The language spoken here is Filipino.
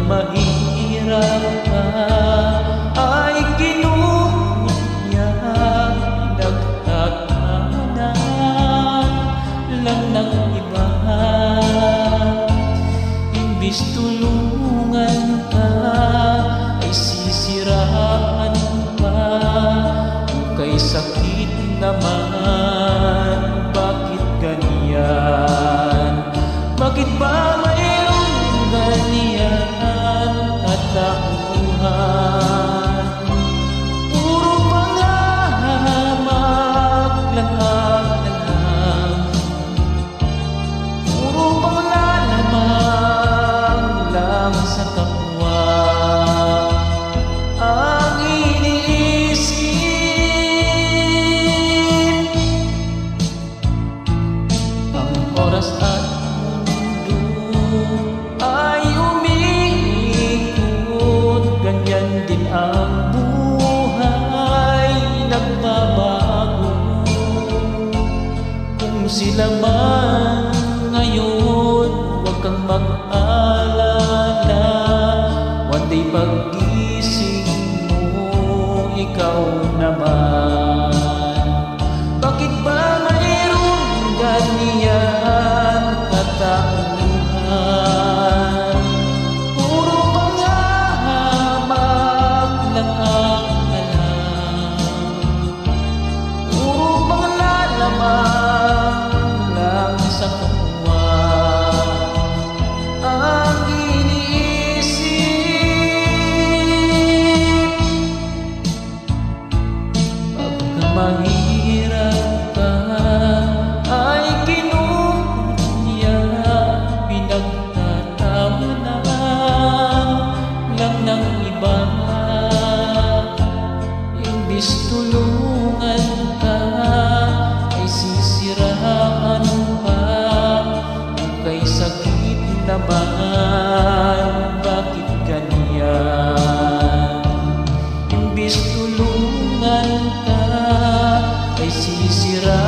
mahirap ka ay kinuha niya, pinagtatawanan lang ng iba. Imbis tulungan ka ay sisiraan pa. Kung kay sakit naman, bakit ganyan? Bakit ba mayroong ganyan katauhan? Puro pangahamak lang ang alam, puro panglalamang lang sa kapwa ang iniisip. Ang oras at ay umiikot, ganyan din ang buhay, nagbabago. Kung sila man ngayon, huwag kang mag-alala. One day pag-gising mo, ikaw naman. Bakit ba mayroong ganyan katauhan? Puro pangahamak lang ang alam, puro panglalamang lang sa kapwa ang iniisip. Pagka mahirap ka ay kinuha niya, pinagtatawanan lang ng iba. Imbis tulungan ka ay sisiraan pa. Kung kay sakit naman, bakit ganyan? Imbis tulungan ka ay sisiraan